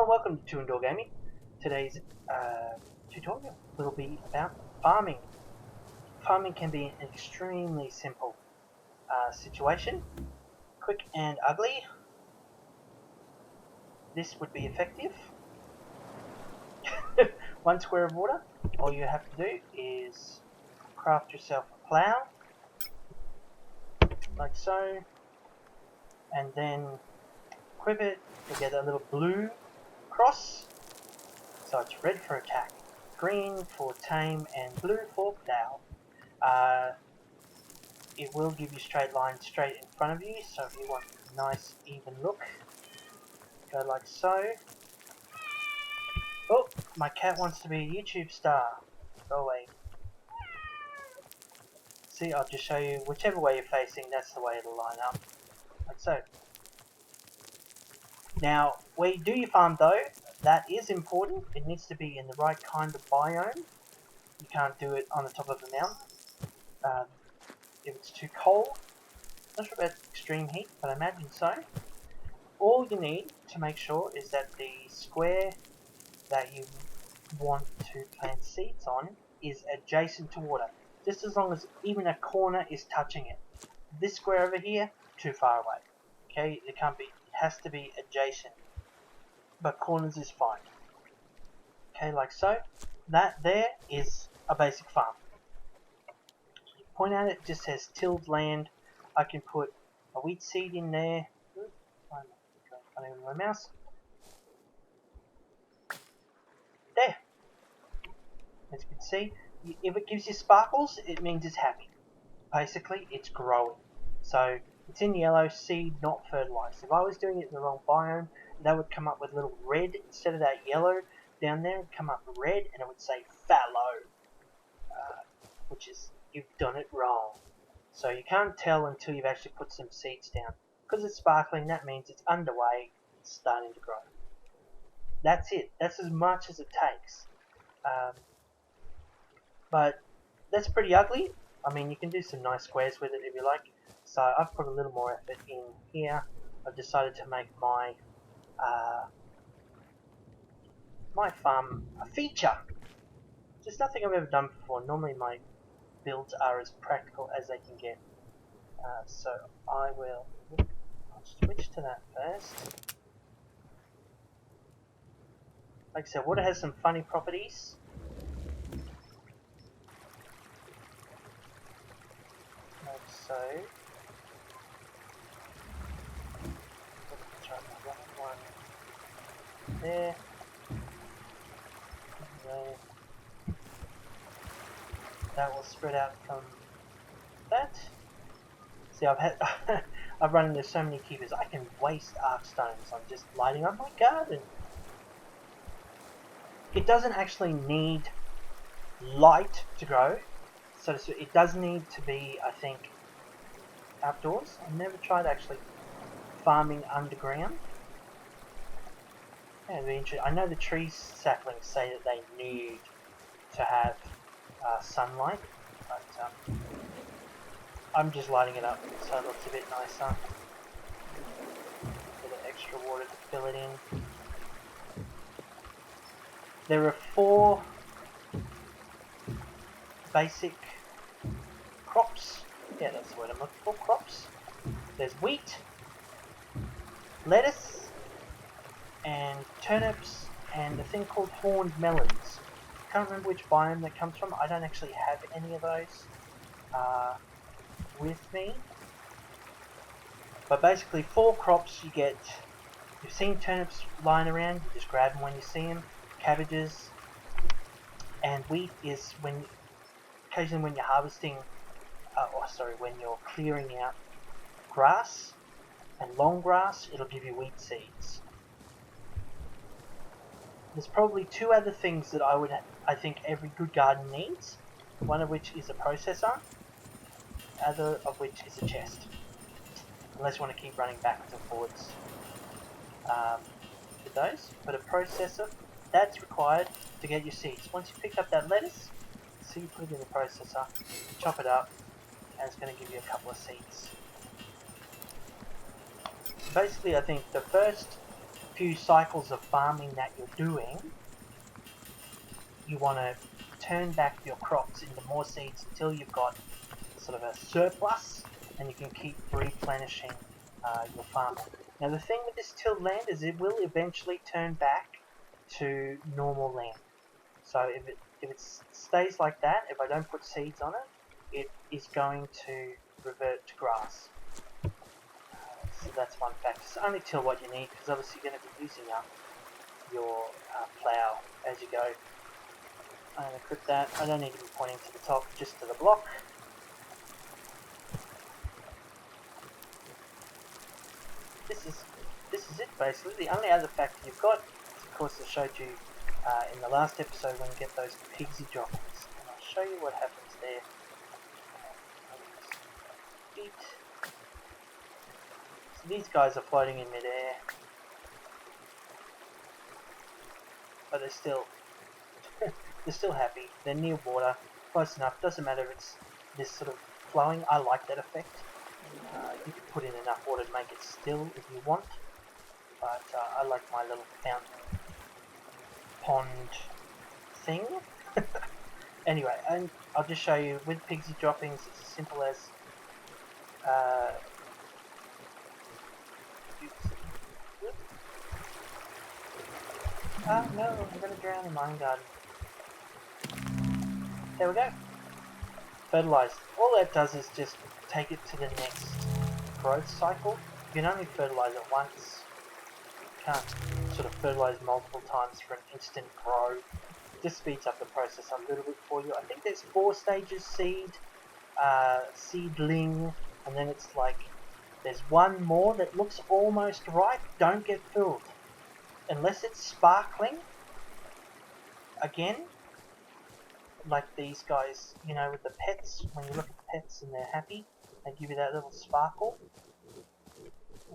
Hello and welcome to Indoor Gaming. Today's tutorial will be about farming. Farming can be an extremely simple situation, quick and ugly. This would be effective. 1 square of water. All you have to do is craft yourself a plough, like so, and then equip it to get a little blue cross. So it's red for attack, green for tame, and blue for plough. It will give you straight lines straight in front of you, so if you want a nice even look, go like so. Oh, my cat wants to be a YouTube star. Go away. See, I'll just show you whichever way you're facing, that's the way it'll line up. Like so. Now, where you do your farm though, that is important. It needs to be in the right kind of biome. You can't do it on the top of a mountain. If it's too cold, not sure about extreme heat, but I imagine so. All you need to make sure is that the square that you want to plant seeds on is adjacent to water. Just as long as even a corner is touching it. This square over here, too far away. Okay, it has to be adjacent. But corners is fine. Okay, like so. That there is a basic farm. Point out it just says tilled land. I can put a wheat seed in there. I'm funny with my mouse. There. As you can see, if it gives you sparkles, it means it's happy. Basically, it's growing. So it's in yellow, seed, not fertilized. If I was doing it in the wrong biome, that would come up with a little red instead of that yellow down there. It would come up red, and it would say fallow, which is you've done it wrong. So you can't tell until you've actually put some seeds down. Because it's sparkling, that means it's underway, it's starting to grow. That's it. That's as much as it takes. But that's pretty ugly. I mean, you can do some nice squares with it if you like. So I've put a little more effort in here. I've decided to make my my farm a feature. Just nothing I've ever done before. Normally my builds are as practical as they can get. So I'll switch to that first. Like I said, water has some funny properties. Like so. Try that one there. There. That will spread out from that. See, I've run into so many keepers. I can waste arc stones on just lighting up my garden. It doesn't actually need light to grow, so it does need to be, I think, outdoors. I've never tried actually farming underground. Yeah, it'd be interesting. I know the tree saplings say that they need to have sunlight, but I'm just lighting it up so it looks a bit nicer. A bit of extra water to fill it in. There are 4 basic crops. Yeah, that's the word I'm looking for, crops. There's wheat, lettuce, and turnips, and a thing called horned melons. I can't remember which biome that comes from. I don't actually have any of those with me. But basically 4 crops you get. You've seen turnips lying around, you just grab them when you see them. Cabbages, and wheat is occasionally when you're harvesting, when you're clearing out grass and long grass, it'll give you wheat seeds. There's probably 2 other things that I think every good garden needs, one of which is a processor, other of which is a chest, unless you want to keep running backwards and forwards with those. But a processor, that's required to get your seeds. Once you pick up that lettuce, so you put it in the processor, chop it up, and it's going to give you a couple of seeds. So basically, I think the first few cycles of farming that you're doing, you want to turn back your crops into more seeds until you've got sort of a surplus, and you can keep replenishing your farming. Now the thing with this tilled land is it will eventually turn back to normal land. So if it stays like that, if I don't put seeds on it, it is going to revert to grass. So that's one factor. So only till what you need, because obviously you're going to be using up your plough as you go. I'm going to equip that. I don't need to be pointing to the top, just to the block. This is it basically. The only other factor you've got, of course, I showed you in the last episode when you get those pigsy droppings, and I'll show you what happens there. So these guys are floating in midair, but they're still happy. They're near water, close enough. Doesn't matter if it's this sort of flowing. I like that effect. You can put in enough water to make it still if you want, but I like my little fountain pond thing. Anyway, and I'll just show you with pigsy droppings. It's as simple as no, I'm going to drown in my own garden. There we go. Fertilised. All that does is just take it to the next growth cycle. You can only fertilise it once. You can't sort of fertilise multiple times for an instant grow. It just speeds up the process a little bit for you. I think there's 4 stages: seed, seedling, and then it's like there's one more that looks almost right. Don't get fooled. Unless it's sparkling, again, like these guys, you know, with the pets, when you look at the pets and they're happy, they give you that little sparkle.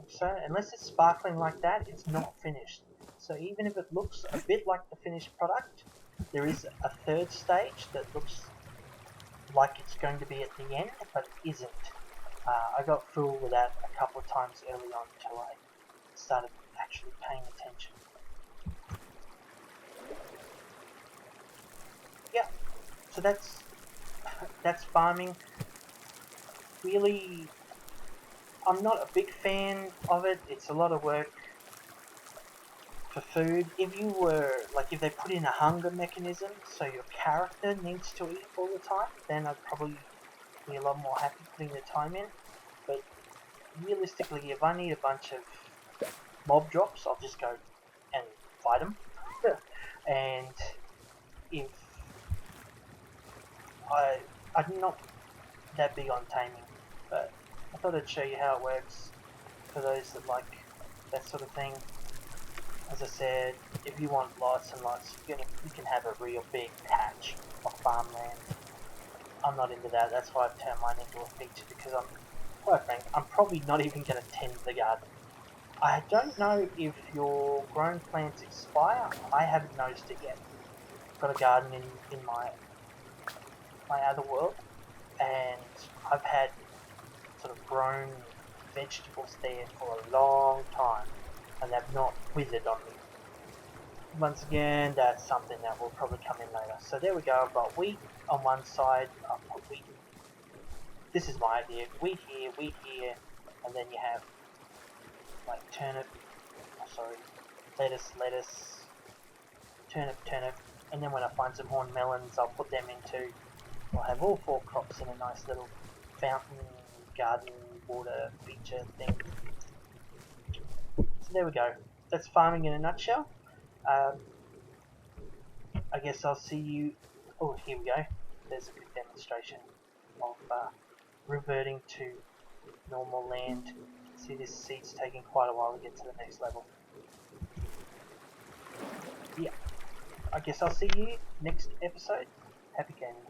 So, unless it's sparkling like that, it's not finished. So even if it looks a bit like the finished product, there is a 3rd stage that looks like it's going to be at the end, but it isn't. I got fooled with that a couple of times early on until I started actually paying attention. Yeah, so that's farming. Really, I'm not a big fan of it. It's a lot of work for food. If you were, like, if they put in a hunger mechanism so your character needs to eat all the time, then I'd probably be a lot more happy putting the time in. But realistically, if I need a bunch of mob drops, I'll just go and fight them. And if I'm not that big on taming, but I thought I'd show you how it works for those that like that sort of thing. As I said, if you want lots and lots, you can have a real big patch of farmland. I'm not into that. That's why I've turned mine into a feature, because quite frank, I'm probably not even going to tend the garden. I don't know if your grown plants expire. I haven't noticed it yet. I've got a garden in my other world, and I've had sort of grown vegetables there for a long time, and they've not withered on me. Once again, that's something that will probably come in later. So there we go. I've got wheat on one side. I'll put wheat. This is my idea. Wheat here, and then you have like turnip. Lettuce, turnip, and then when I find some horn melons, I'll put them into. I'll have all 4 crops in a nice little fountain garden water feature thing. So there we go. That's farming in a nutshell. I guess I'll see you. Oh, here we go. There's a good demonstration of reverting to normal land. See, this seed's taking quite a while to get to the next level. Yeah. I guess I'll see you next episode. Happy gaming.